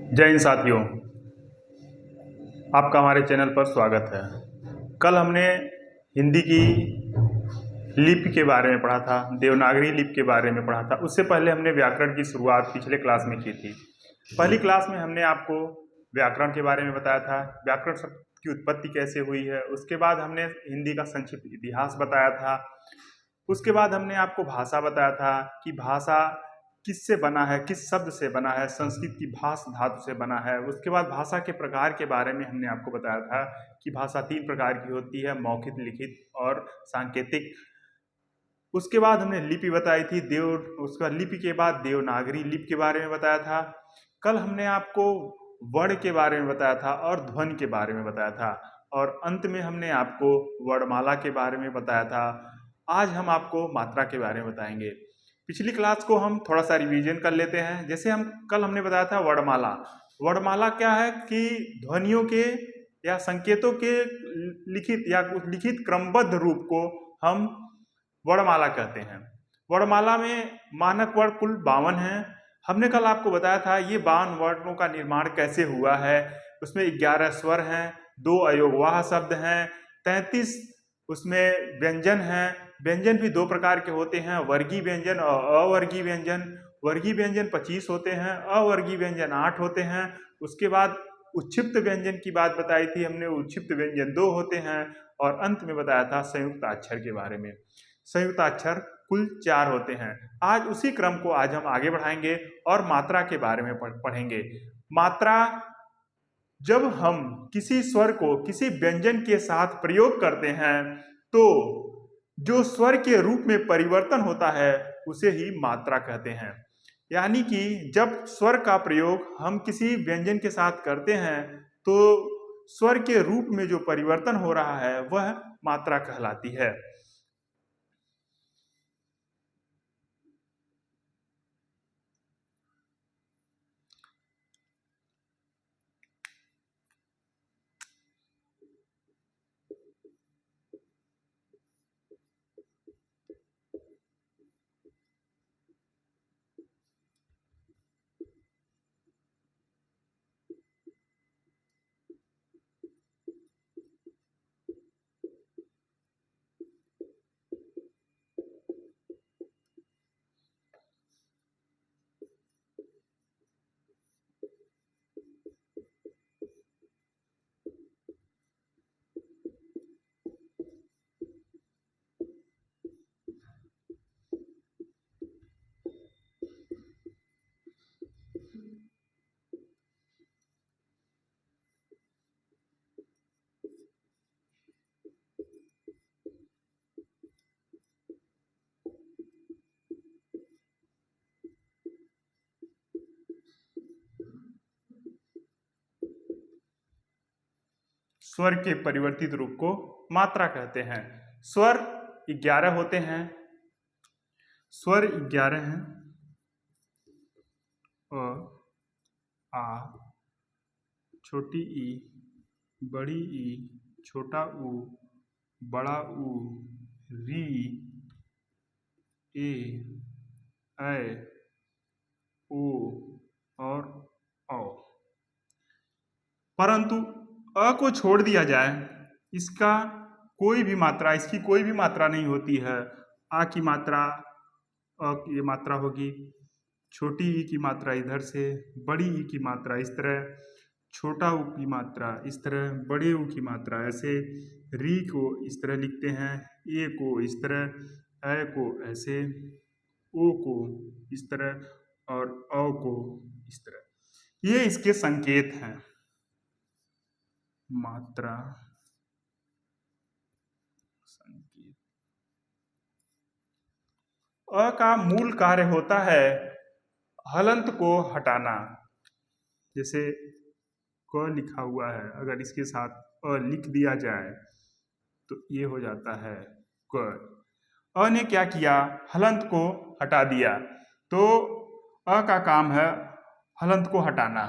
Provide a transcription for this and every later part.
जय हिंद साथियों, आपका हमारे चैनल पर स्वागत है। कल हमने हिंदी की लिपि के बारे में पढ़ा था, देवनागरी लिपि के बारे में पढ़ा था। उससे पहले हमने व्याकरण की शुरुआत पिछले क्लास में की थी। पहली क्लास में हमने आपको व्याकरण के बारे में बताया था, व्याकरण शब्द की उत्पत्ति कैसे हुई है। उसके बाद हमने हिंदी का संक्षिप्त इतिहास बताया था। उसके बाद हमने आपको भाषा बताया था कि भाषा किससे बना है, किस शब्द से बना है। संस्कृत की भाष धातु से बना है। उसके बाद भाषा के प्रकार के बारे में हमने आपको बताया था कि भाषा 3 प्रकार की होती है, मौखिक, लिखित और सांकेतिक। उसके बाद हमने लिपि बताई थी, उसका लिपि के बाद देवनागरी लिपि के बारे में बताया था। कल हमने आपको वर्ण के बारे में बताया था और ध्वनि के बारे में बताया था, और अंत में हमने आपको वर्णमाला के बारे में बताया था। आज हम आपको मात्रा के बारे में बताएंगे। पिछली क्लास को हम थोड़ा सा रिवीजन कर लेते हैं। जैसे कल हमने बताया था वर्णमाला। वर्णमाला क्या है कि ध्वनियों के या संकेतों के लिखित क्रमबद्ध रूप को हम वर्णमाला कहते हैं। वर्णमाला में मानक वर्ण कुल 52 हैं। हमने कल आपको बताया था ये 52 वर्णों का निर्माण कैसे हुआ है। उसमें 11 स्वर हैं, 2 अयोगवाह शब्द हैं, 33 उसमें व्यंजन हैं। व्यंजन भी 2 प्रकार के होते हैं, वर्गीय व्यंजन और अवर्गीय व्यंजन। वर्गीय व्यंजन 25 होते हैं, अवर्गीय व्यंजन 8 होते हैं। उसके बाद उच्छिप्त व्यंजन की बात बताई थी हमने, उच्छिप्त व्यंजन 2 होते हैं। और अंत में बताया था संयुक्त अक्षर के बारे में। संयुक्त अक्षर कुल 4 होते हैं। आज उसी क्रम को आज हम आगे बढ़ाएंगे और मात्रा के बारे में पढ़ेंगे। मात्रा, जब हम किसी स्वर को किसी व्यंजन के साथ प्रयोग करते हैं तो जो स्वर के रूप में परिवर्तन होता है उसे ही मात्रा कहते हैं। यानी कि जब स्वर का प्रयोग हम किसी व्यंजन के साथ करते हैं तो स्वर के रूप में जो परिवर्तन हो रहा है वह मात्रा कहलाती है। स्वर के परिवर्तित रूप को मात्रा कहते हैं। स्वर 11 होते हैं। स्वर 11 हैं। अ, आ, छोटी ई, बड़ी ई, छोटा ऊ, बड़ा ऊ, री, ए, ऐ, ओ और औ। परंतु अ को छोड़ दिया जाए, इसकी कोई भी मात्रा नहीं होती है। आ की मात्रा, अ की मात्रा होगी, छोटी ई की मात्रा इधर से, बड़ी ई की मात्रा इस तरह, छोटा ऊ की मात्रा इस तरह, बड़े ऊ की मात्रा ऐसे। री को इस तरह लिखते हैं, ए को इस तरह, ऐ को ऐसे, ओ को इस तरह और औ को इस तरह। ये इसके संकेत हैं। मात्रा संकेत। अ का मूल कार्य होता है हलंत को हटाना। जैसे क लिखा हुआ है, अगर इसके साथ अ लिख दिया जाए तो ये हो जाता है क। अ ने क्या किया, हलंत को हटा दिया। तो अ का काम है हलंत को हटाना।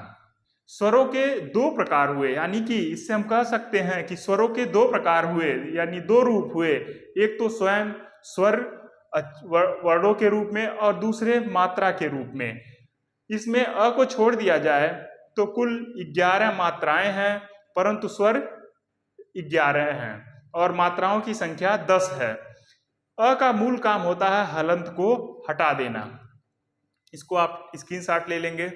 स्वरों के 2 प्रकार हुए, यानी कि इससे हम कह सकते हैं कि स्वरों के 2 प्रकार हुए, यानी 2 रूप हुए। एक तो स्वयं स्वर वर्णों के रूप में और दूसरे मात्रा के रूप में। इसमें अ को छोड़ दिया जाए तो कुल 11 मात्राएं हैं, परंतु स्वर 11 हैं और मात्राओं की संख्या 10 है। अ का मूल काम होता है हलंत को हटा देना। इसको आप स्क्रीनशॉट ले लेंगे।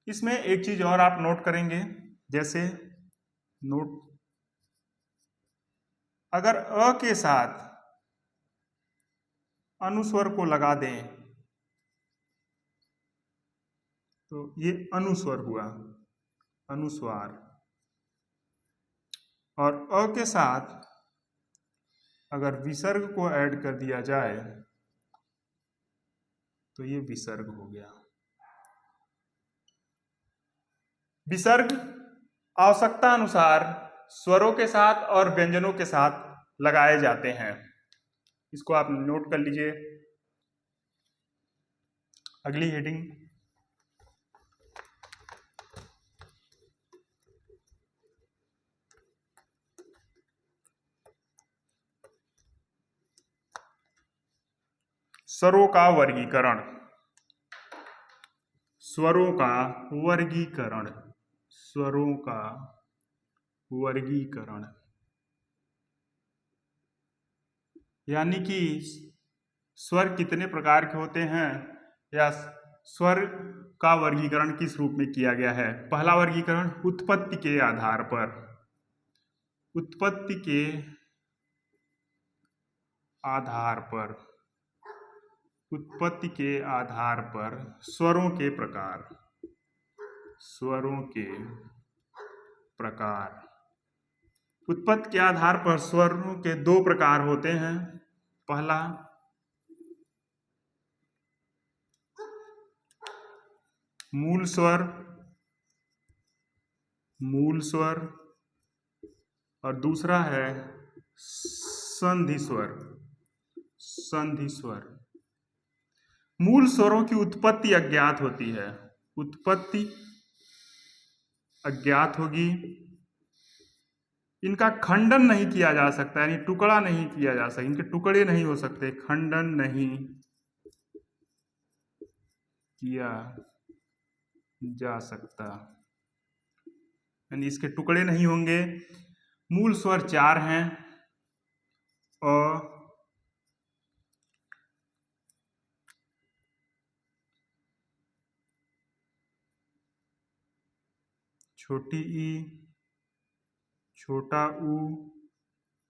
इसमें एक चीज और आप नोट करेंगे, जैसे नोट, अगर अ के साथ अनुस्वर को लगा दें तो ये अनुस्वर हुआ, अनुस्वार, और अ के साथ अगर विसर्ग को ऐड कर दिया जाए तो ये विसर्ग हो गया। विसर्ग आवश्यकता अनुसार स्वरों के साथ और व्यंजनों के साथ लगाए जाते हैं। इसको आप नोट कर लीजिए। अगली हेडिंग, स्वरों का वर्गीकरण। स्वरों का वर्गीकरण, स्वरों का वर्गीकरण, यानी कि स्वर कितने प्रकार के होते हैं या स्वर का वर्गीकरण किस रूप में किया गया है। पहला वर्गीकरण उत्पत्ति के आधार पर, उत्पत्ति के आधार पर, उत्पत्ति के आधार पर स्वरों के प्रकार, स्वरों के प्रकार। उत्पत्ति के आधार पर स्वरों के दो प्रकार होते हैं। पहला मूल स्वर, मूल स्वर, और दूसरा है संधि स्वर, संधि स्वर। मूल स्वरों की उत्पत्ति अज्ञात होती है, उत्पत्ति अज्ञात होगी। इनका खंडन नहीं किया जा सकता, यानी टुकड़ा नहीं किया जा सकता, इनके टुकड़े नहीं हो सकते, खंडन नहीं किया जा सकता, यानी इसके टुकड़े नहीं होंगे। मूल स्वर 4 हैं, अ, छोटी ई, छोटा ऊ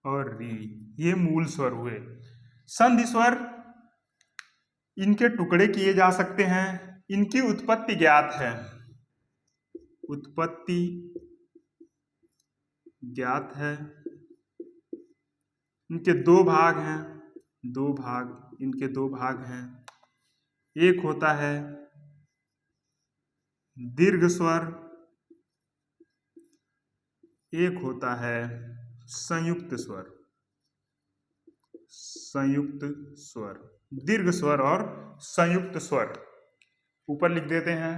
और री, ये मूल स्वर हुए। संधि स्वर, इनके टुकड़े किए जा सकते हैं, इनकी उत्पत्ति ज्ञात है, उत्पत्ति ज्ञात है। इनके दो भाग हैं, दो भाग, इनके दो भाग हैं। एक होता है दीर्घ स्वर, एक होता है संयुक्त स्वर, संयुक्त स्वर, दीर्घ स्वर और संयुक्त स्वर। ऊपर लिख देते हैं।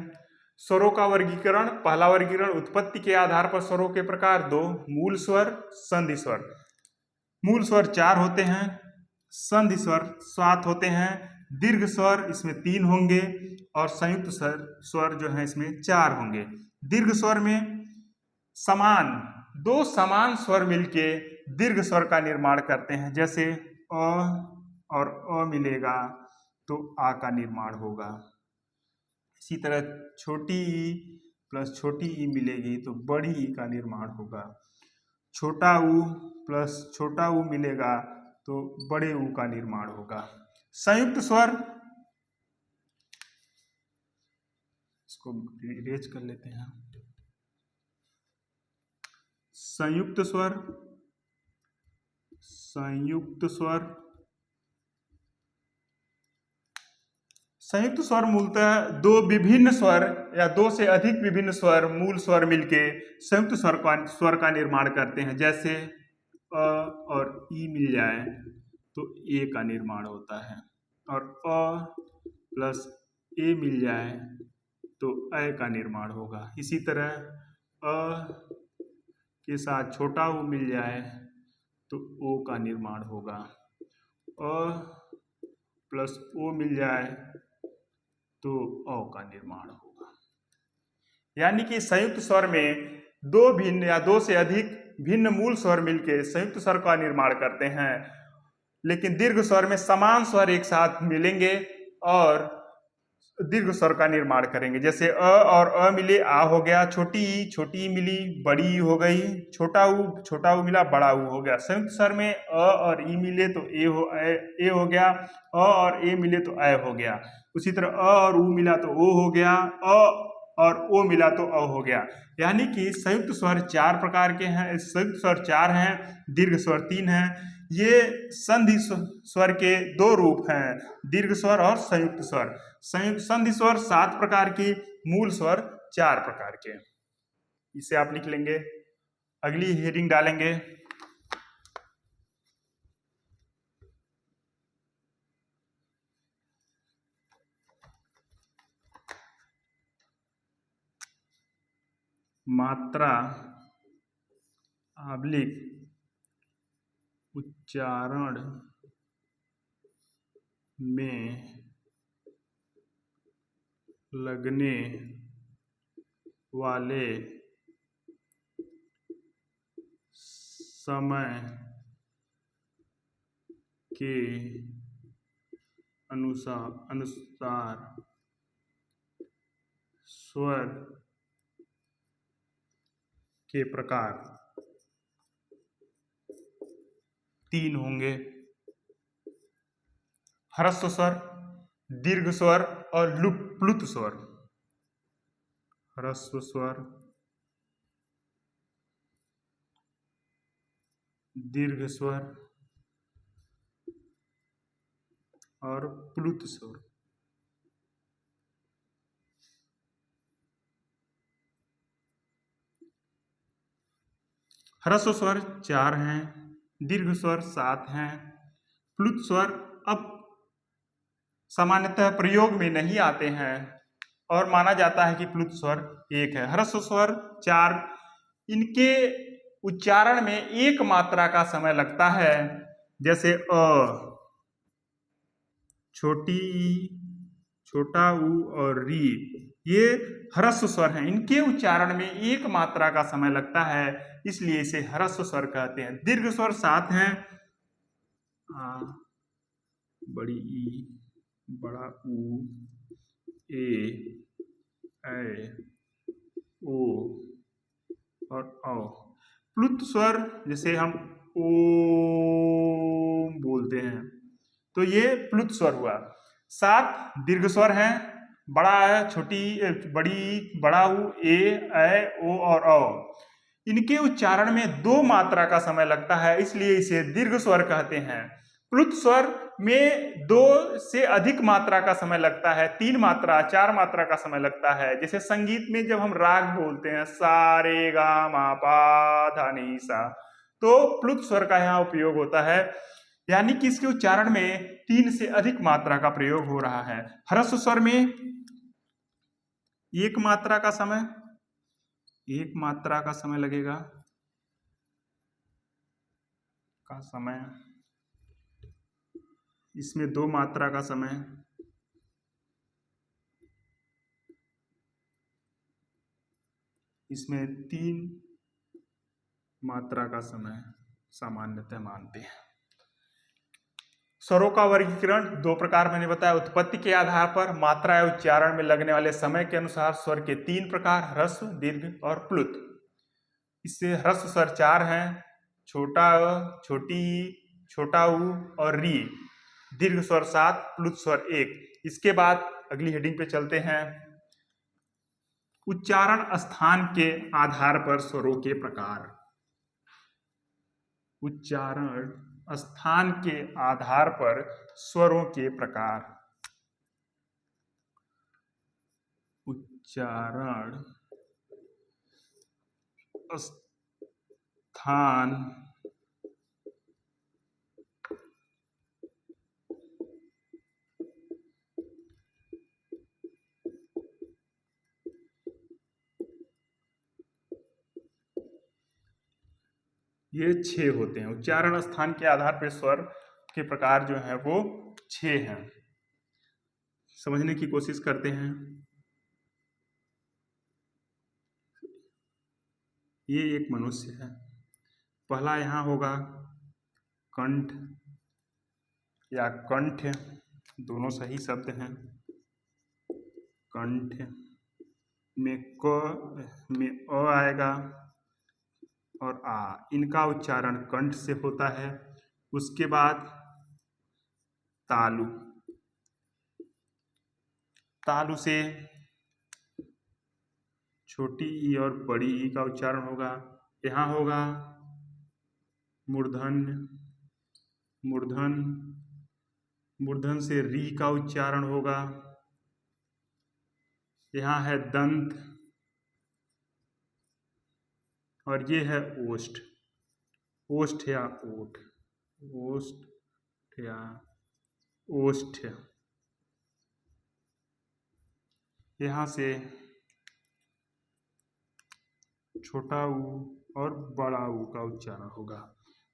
स्वरों का वर्गीकरण, पहला वर्गीकरण उत्पत्ति के आधार पर स्वरों के प्रकार दो, मूल स्वर, संधि स्वर। मूल स्वर 4 होते हैं, संधि स्वर 7 होते हैं, दीर्घ स्वर इसमें 3 होंगे और संयुक्त स्वर जो है इसमें 4 होंगे। दीर्घ स्वर में समान, दो समान स्वर मिलके दीर्घ स्वर का निर्माण करते हैं। जैसे अ और अ मिलेगा तो आ का निर्माण होगा। इसी तरह छोटी ई प्लस छोटी ई मिलेगी तो बड़ी ई का निर्माण होगा। छोटा ऊ प्लस छोटा ऊ मिलेगा तो बड़े ऊ का निर्माण होगा। संयुक्त स्वर, इसको इरेज कर लेते हैं। संयुक्त स्वर, संयुक्त स्वर, संयुक्त स्वर मूलतः दो विभिन्न स्वर या दो से अधिक विभिन्न स्वर, मूल स्वर मिलके संयुक्त स्वर का निर्माण करते हैं। जैसे अ और ई मिल जाए तो ए का निर्माण होता है, और अ प्लस ए मिल जाए तो ए का निर्माण होगा। इसी तरह अ के साथ छोटा ऊ मिल जाए तो ओ का निर्माण होगा। अ प्लस ओ मिल जाए तो अ का निर्माण होगा। यानी कि संयुक्त स्वर में दो भिन्न या दो से अधिक भिन्न मूल स्वर मिलकर संयुक्त स्वर का निर्माण करते हैं, लेकिन दीर्घ स्वर में समान स्वर एक साथ मिलेंगे और दीर्घ स्वर का निर्माण करेंगे। जैसे अ और अ मिले आ हो गया, छोटी ई मिली बड़ी ई हो गई, छोटा ऊ मिला बड़ा ऊ हो गया। संयुक्त स्वर में अ और ई मिले तो ए हो गया, अ और ए मिले तो ए हो गया। उसी तरह अ और ऊ मिला तो ओ हो गया, अ और ओ मिला तो अ हो गया। यानी कि संयुक्त स्वर चार प्रकार के हैं, संयुक्त स्वर चार हैं, दीर्घ स्वर तीन हैं। ये संधि स्वर के दो रूप हैं, दीर्घ स्वर और संयुक्त स्वर। संधि स्वर 7 प्रकार की, मूल स्वर 4 प्रकार के। इसे आप लिख लेंगे। अगली हेडिंग डालेंगे मात्रा आबलिक उच्चारण में लगने वाले समय के अनुसार स्वर के प्रकार 3 होंगे। ह्रस्व स्वर, दीर्घ स्वर और प्लुत स्वर। ह्रस्व स्वर, दीर्घ स्वर और प्लुत स्वर। ह्रस्व स्वर 4 हैं, दीर्घ स्वर 7 हैं, प्लुत स्वर अब सामान्यतः प्रयोग में नहीं आते हैं और माना जाता है कि प्लुत स्वर 1 है। ह्रस्व स्वर 4, इनके उच्चारण में एक मात्रा का समय लगता है। जैसे अ, छोटी ई, छोटा ऊ और री, ये ह्रस्व स्वर हैं। इनके उच्चारण में एक मात्रा का समय लगता है, इसलिए इसे ह्रस्व स्वर कहते हैं। दीर्घ स्वर 7 हैं, आ, बड़ी ई, बड़ा ऊ, ए, ओ और औ। प्लुत स्वर जैसे हम ओम बोलते हैं तो ये प्लुत स्वर हुआ। 7 दीर्घ स्वर हैं, बड़ा है, छोटी बड़ी, बड़ा ऊ, ओ और औ। इनके उच्चारण में 2 मात्रा का समय लगता है, इसलिए इसे दीर्घ स्वर कहते हैं। प्लुत स्वर में 2 से अधिक मात्रा का समय लगता है, 3 मात्रा 4 मात्रा का समय लगता है। जैसे संगीत में जब हम राग बोलते हैं सा रे गा मा पा धा नी सा, तो प्लुत स्वर का यहाँ उपयोग होता है। यानी कि इसके उच्चारण में 3 से अधिक मात्रा का प्रयोग हो रहा है। ह्रस्व स्वर में एक मात्रा का समय लगेगा इसमें 2 मात्रा का समय, इसमें 3 मात्रा का समय सामान्यतः मानते हैं। स्वरों का वर्गीकरण 2 प्रकार मैंने बताया। उत्पत्ति के आधार पर मात्रा या उच्चारण में लगने वाले समय के अनुसार स्वर के 3 प्रकार, ह्रस्व, दीर्घ और प्लुत। इससे ह्रस्व स्वर 4 हैं, छोटा अ, छोटी ई, छोटा ऊ और री। दीर्घ स्वर 7, प्लुत स्वर 1। इसके बाद अगली हेडिंग पे चलते हैं। उच्चारण स्थान के आधार पर स्वरों के प्रकार। उच्चारण स्थान के आधार पर स्वरों के प्रकार। उच्चारण स्थान ये 6 होते हैं। उच्चारण स्थान के आधार पर स्वर के प्रकार जो है वो 6 हैं। समझने की कोशिश करते हैं। ये एक मनुष्य है। पहला यहाँ होगा कंठ या कंठ, दोनों सही शब्द हैं। कंठ में क में अ आएगा और आ, इनका उच्चारण कंठ से होता है। उसके बाद तालु, तालु से छोटी ई और बड़ी ई का उच्चारण होगा। यहाँ होगा मूर्धन्य, मूर्धन, मूर्धन से री का उच्चारण होगा। यहाँ है दंत और ये है ओष्ठ, ओष्ठ या ओठ, ओष्ठ या ओष्ठ। यहाँ से छोटा ऊ और बड़ा ऊ का उच्चारण होगा।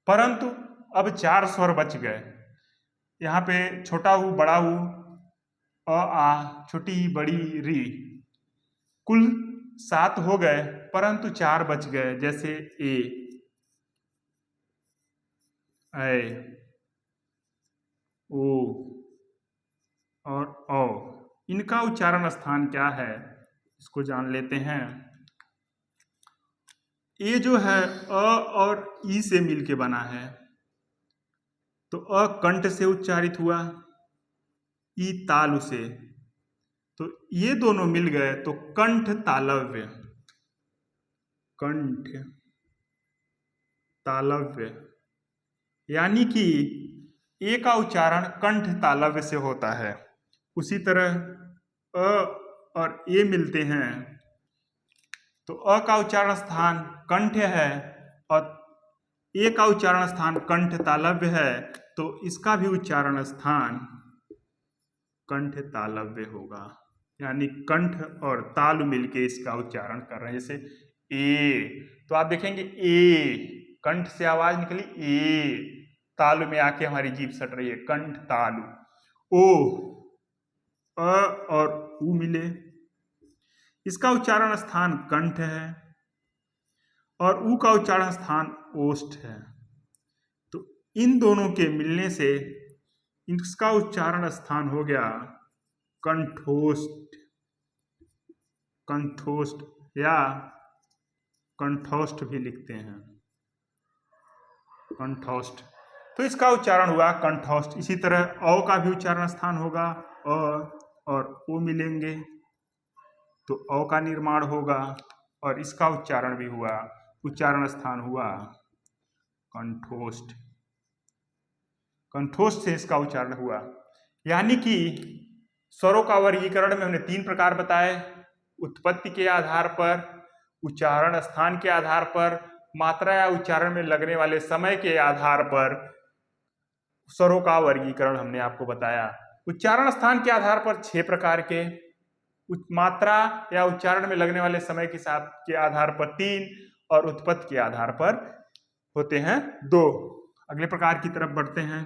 परंतु अब 4 स्वर बच गए। यहाँ पे छोटा ऊ, बड़ा ऊ, अ आ, छोटी ई, बड़ी री, कुल 7 हो गए परंतु 4 बच गए। जैसे ए, ऐ, ओ और औ। इनका उच्चारण स्थान क्या है इसको जान लेते हैं। ये जो है अ और ई से मिलके बना है, तो अ कंठ से उच्चारित हुआ, ई तालु से, तो ये दोनों मिल गए तो कंठ तालव्य, कंठ तालव्य। यानी कि ए का उच्चारण कंठ तालव्य से होता है। उसी तरह अ और ए मिलते हैं तो अ का उच्चारण स्थान कंठ है और ए का उच्चारण स्थान कंठ तालव्य है, तो इसका भी उच्चारण स्थान कंठ तालव्य होगा। यानी कंठ और तालु मिलके इसका उच्चारण कर रहे हैं। जैसे ए, तो आप देखेंगे ए, कंठ से आवाज निकली ए, तालु में आके हमारी जीभ सट रही है, कंठ तालु। ओ, अ और उ मिले, इसका उच्चारण स्थान कंठ है और उ का उच्चारण स्थान ओष्ठ है। तो इन दोनों के मिलने से इसका उच्चारण स्थान हो गया कंठोष्ठ, कंठोष्ठ या कंठोष्ठ भी लिखते हैं, कंठोष्ठ। तो इसका उच्चारण हुआ कंठोष्ठ। इसी तरह औ का भी उच्चारण स्थान होगा, अ और ओ मिलेंगे तो औ का निर्माण होगा और इसका उच्चारण भी हुआ, उच्चारण स्थान हुआ कंठोष्ठ, कंठोष्ठ से इसका उच्चारण हुआ। यानी कि स्वरों का वर्गीकरण में हमने 3 प्रकार बताए, उत्पत्ति के आधार पर, उच्चारण स्थान के आधार पर, मात्रा या उच्चारण में लगने वाले समय के आधार पर स्वरों का वर्गीकरण हमने आपको बताया। उच्चारण स्थान के आधार पर 6 प्रकार के, मात्रा या उच्चारण में लगने वाले समय के आधार पर 3 और उत्पत्ति के आधार पर होते हैं 2। अगले प्रकार की तरफ बढ़ते हैं।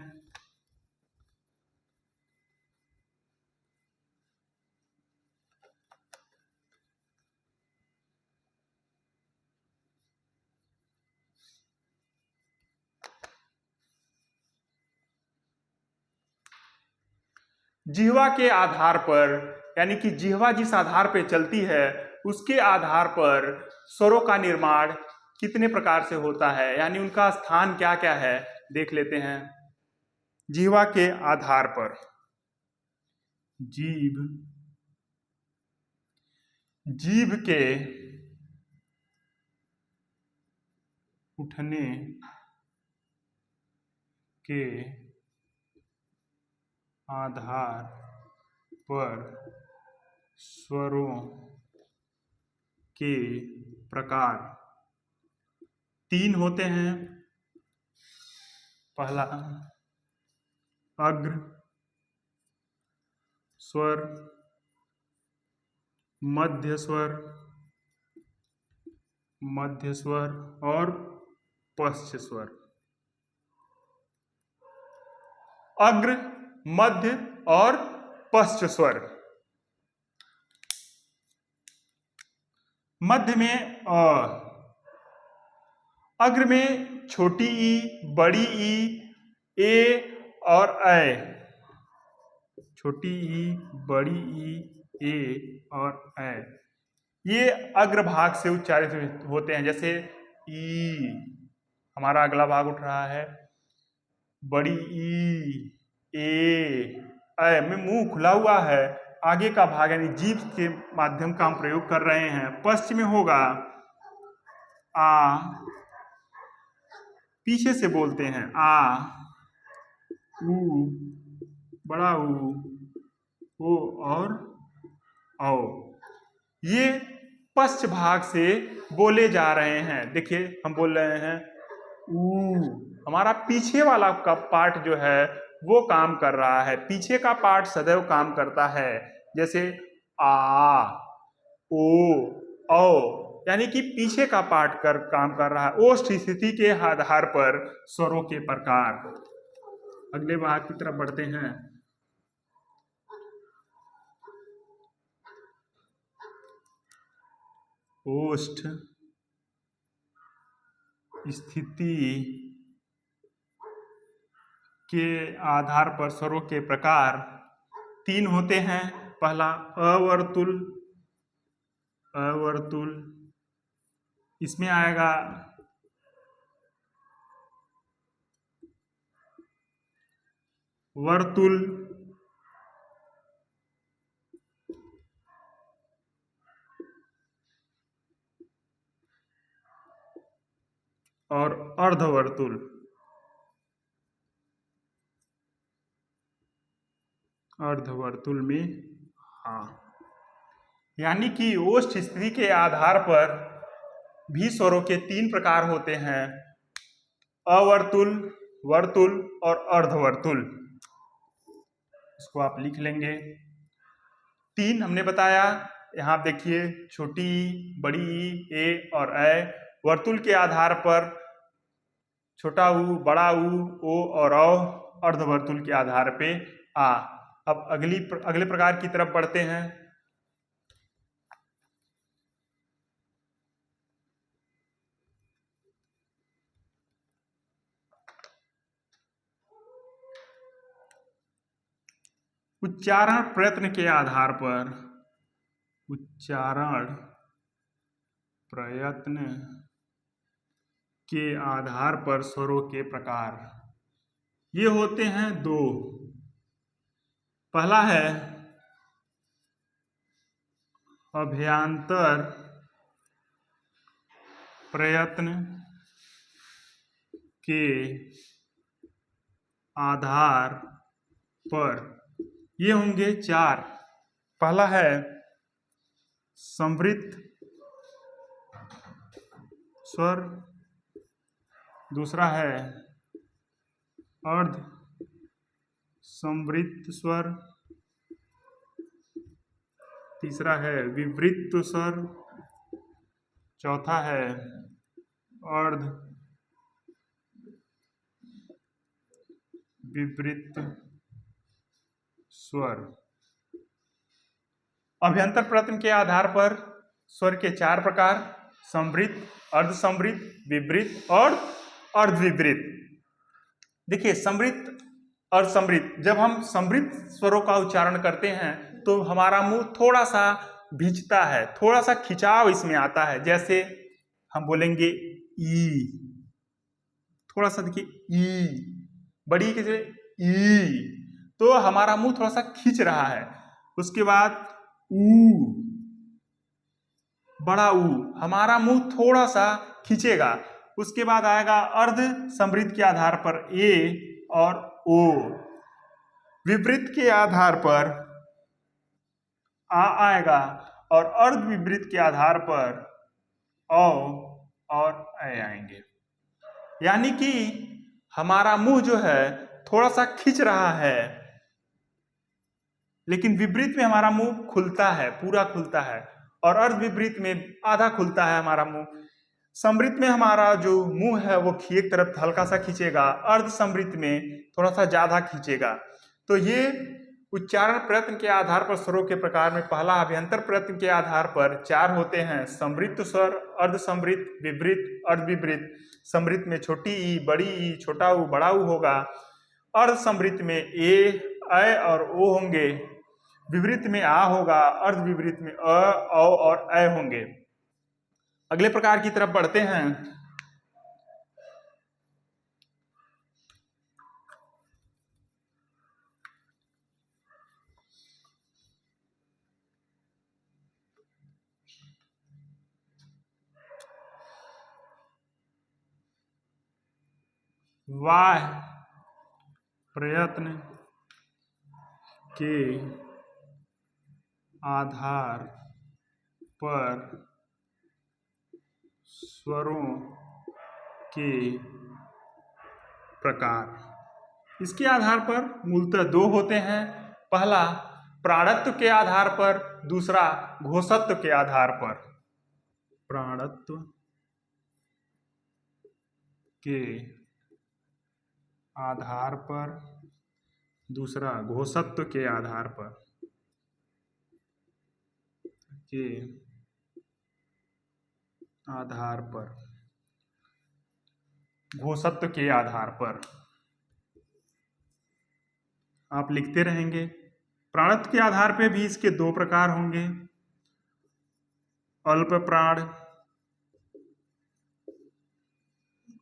जिह्वा के आधार पर, यानी कि जिह्वा जिस आधार पर चलती है उसके आधार पर स्वरों का निर्माण कितने प्रकार से होता है, यानी उनका स्थान क्या क्या है देख लेते हैं। जिह्वा के आधार पर जीभ, जीभ के उठने के आधार पर स्वरों के प्रकार 3 होते हैं। पहला अग्र स्वर, मध्य स्वर, मध्य स्वर और पश्च स्वर। अग्र, मध्य और पश्च स्वर। मध्य में अग्र में छोटी ई, बड़ी ई, ए और ऐ। छोटी ई, बड़ी ई, ए और ऐ, ये अग्रभाग से उच्चारित होते हैं। जैसे ई, हमारा अगला भाग उठ रहा है, बड़ी ई, ए, ऐ में मुंह खुला हुआ है, आगे का भाग यानी जीभ के माध्यम का हम प्रयोग कर रहे हैं। पश्चिम में होगा आ, पीछे से बोलते हैं आ, ऊ, बड़ा ऊ, ओ और औ। ये पश्च भाग से बोले जा रहे हैं। देखिए हम बोल रहे हैं ऊ, हमारा पीछे वाला का पार्ट जो है वो काम कर रहा है, पीछे का पार्ट सदैव काम करता है। जैसे आ, ओ, औ, यानी कि पीछे का पार्ट काम कर रहा है। ओष्ठ स्थिति के आधार पर स्वरों के प्रकार। अगले भाग की तरफ बढ़ते हैं। ओष्ठ स्थिति के आधार पर स्वरों के प्रकार 3 होते हैं। पहला अवर्तुल, अवर्तुल, इसमें आएगा वर्तुल, और अर्धवर्तुल। अर्धवर्तुल में हाँ, यानी कि ओष्ठ स्थिति के आधार पर भी स्वरों के 3 प्रकार होते हैं, अवर्तुल, वर्तुल और अर्धवर्तुल। इसको आप लिख लेंगे। 3 हमने बताया। यहाँ देखिए छोटी ई, बड़ी ई, ए और ऐ। वर्तुल के आधार पर छोटा ऊ, बड़ा ऊ, ओ और औ। अर्धवर्तुल के आधार पे आ। अब अगले प्रकार की तरफ बढ़ते हैं। उच्चारण प्रयत्न के आधार पर, उच्चारण प्रयत्न के आधार पर स्वरों के प्रकार ये होते हैं 2। पहला है अभ्यांतर प्रयत्न के आधार पर, ये होंगे 4। पहला है संवृत्त स्वर, दूसरा है अर्ध संवृत्त स्वर, तीसरा है विवृत्त स्वर, चौथा है अर्ध विवृत्त स्वर। अभ्यंतर प्रयत्न के आधार पर स्वर के 4 प्रकार, संवृत्त, अर्धसंवृत्त, विवृत्त और अर्धविवृत्त। देखिए संवृत्त और संवृत्त, जब हम संवृत्त स्वरों का उच्चारण करते हैं तो हमारा मुंह थोड़ा सा भिंचता है, थोड़ा सा खिंचाव इसमें आता है। जैसे हम बोलेंगे ई, थोड़ा सा देखिए ई, बड़ी के ई, तो हमारा मुंह थोड़ा सा खींच रहा है। उसके बाद ऊ, बड़ा ऊ, हमारा मुंह थोड़ा सा खींचेगा। उसके बाद आएगा अर्ध समृद्ध के आधार पर ए और ओ, विवृत्त के आधार पर आ आएगा और अर्ध विवृत्त के आधार पर औ और ऐ आएंगे। यानी कि हमारा मुंह जो है थोड़ा सा खींच रहा है, लेकिन विपरीत में हमारा मुंह खुलता है, पूरा खुलता है, और अर्ध विपरीत में आधा खुलता है हमारा मुंह। समृद्ध में हमारा जो मुंह है वो एक तरफ हल्का सा खींचेगा, अर्ध समृद्ध में थोड़ा सा ज्यादा खींचेगा। तो ये उच्चारण प्रयत्न के आधार पर स्वरों के प्रकार में पहला अभ्यंतर प्रयत्न के आधार पर 4 होते हैं। समृत स्वर, अर्धसमृत, विवृत, अर्धविवृत। समृत में छोटी ई, बड़ी ई, छोटा ऊ, बड़ा ऊ होगा। अर्धसमृत में ए, ऐ और ओ होंगे। विवृत में आ होगा। अर्धविवृत में अ, औ और ऐ होंगे। अगले प्रकार की तरफ बढ़ते हैं। वाह प्रयत्न के आधार पर स्वरों के प्रकार। इसके आधार पर मूलतः 2 होते हैं। पहला प्राणत्व के आधार पर, दूसरा घोषत्व के आधार पर। प्राणत्व के आधार पर, दूसरा घोषत्व के आधार पर। के आधार पर, घोषत्व के आधार पर आप लिखते रहेंगे। प्राणत्व के आधार पे भी इसके 2 प्रकार होंगे, अल्प प्राण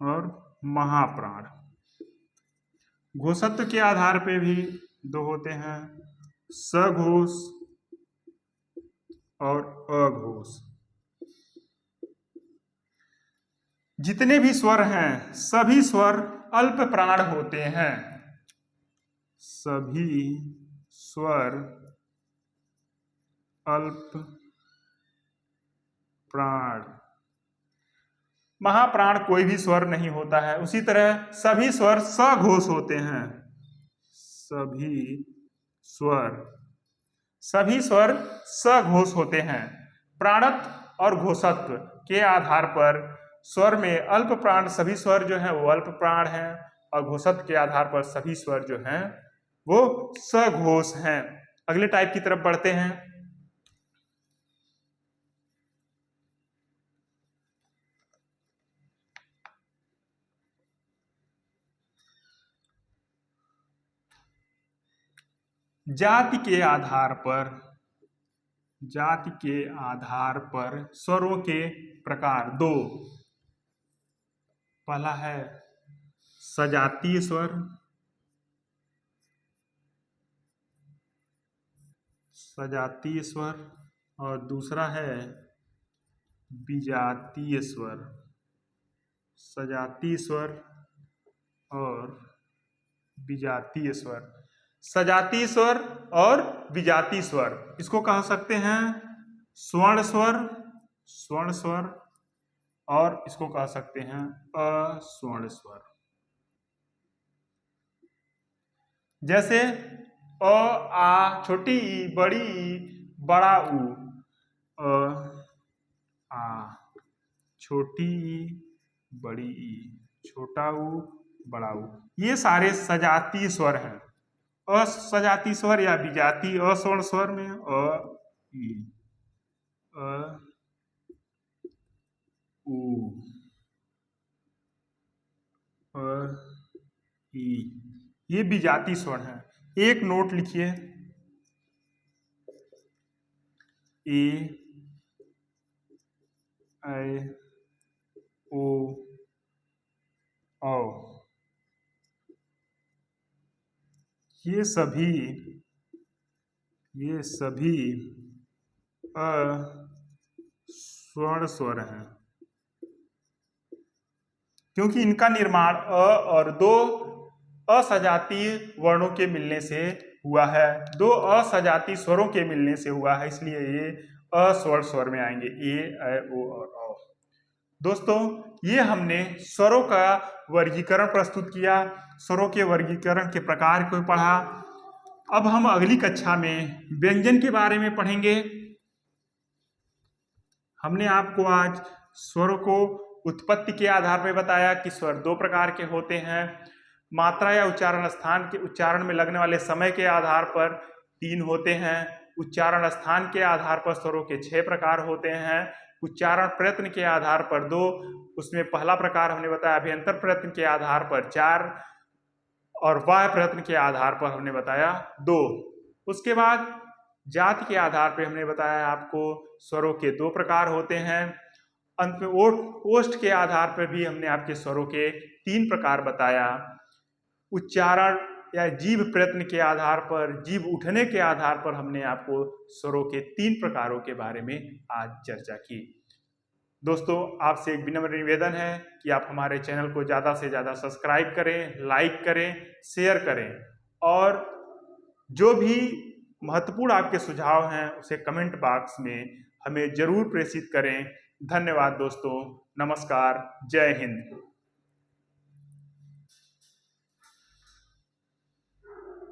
और महाप्राण। घोषत्व के आधार पे भी 2 होते हैं, सघोष और अघोष। जितने भी स्वर हैं सभी स्वर अल्प प्राण होते हैं। सभी स्वर अल्प प्राण। महाप्राण कोई भी स्वर नहीं होता है। उसी तरह सभी स्वर सघोष होते हैं। सभी स्वर सघोष होते हैं। प्राणत्व और घोषत्व के आधार पर स्वर में अल्प प्राण सभी स्वर जो हैं वो अल्प प्राण हैं, और घोषत्व के आधार पर सभी स्वर जो हैं वो सघोष हैं। अगले टाइप की तरफ बढ़ते हैं। जाति के आधार पर स्वरों के प्रकार 2। पहला है सजातीय स्वर, और दूसरा है विजातीय स्वर। सजातीय स्वर और विजातीय स्वर। सजातीय स्वर और विजातीय स्वर, इसको कह सकते हैं स्वर्ण स्वर, और इसको कह सकते हैं अस्वर्ण स्वर। जैसे अ, आ, छोटी ई, बड़ी ई, बड़ा ऊ। अ, आ, छोटी ई, बड़ी ई, छोटा ऊ, बड़ा ऊ। ये सारे सजातीय स्वर हैं। असजातीय स्वर या विजातीय अस्वर्ण स्वर में अ, ई, अ, ऊ, अ, ई, ये विजातीय स्वर हैं। एक नोट लिखिए, ए, ऐ, ओ, औ। ये सभी स्वर्ण स्वर हैं, क्योंकि इनका निर्माण अ और 2 असजातीय वर्णों के मिलने से हुआ है। 2 असजातीय स्वरों के मिलने से हुआ है, इसलिए ये अस्वर्ण स्वर में आएंगे, ए, ऐ, ओ और औ। दोस्तों, ये हमने स्वरों का वर्गीकरण प्रस्तुत किया, स्वरों के वर्गीकरण के प्रकार को पढ़ा। अब हम अगली कक्षा में व्यंजन के बारे में पढ़ेंगे। हमने आपको आज स्वरों को उत्पत्ति के आधार पर बताया कि स्वर 2 प्रकार के होते हैं। मात्रा या उच्चारण स्थान के उच्चारण में लगने वाले समय के आधार पर 3 होते हैं। उच्चारण स्थान के आधार पर स्वरों के 6 प्रकार होते हैं। उच्चारण प्रयत्न के आधार पर 2, उसमें पहला प्रकार हमने बताया अभ्यंतर प्रयत्न के आधार पर 4 और बाह्य प्रयत्न के आधार पर हमने बताया 2। उसके बाद जाति के आधार पर हमने बताया आपको स्वरों के 2 प्रकार होते हैं। अंत में ओष्ठ के आधार पर भी हमने आपके स्वरों के 3 प्रकार बताया। उच्चारण या जीभ प्रयत्न के आधार पर, जीभ उठने के आधार पर हमने आपको स्वरों के 3 प्रकारों के बारे में आज चर्चा की। दोस्तों, आपसे एक विनम्र निवेदन है कि आप हमारे चैनल को ज़्यादा से ज़्यादा सब्सक्राइब करें, लाइक करें, शेयर करें और जो भी महत्वपूर्ण आपके सुझाव हैं उसे कमेंट बॉक्स में हमें ज़रूर प्रेषित करें। धन्यवाद दोस्तों, नमस्कार, जय हिंद।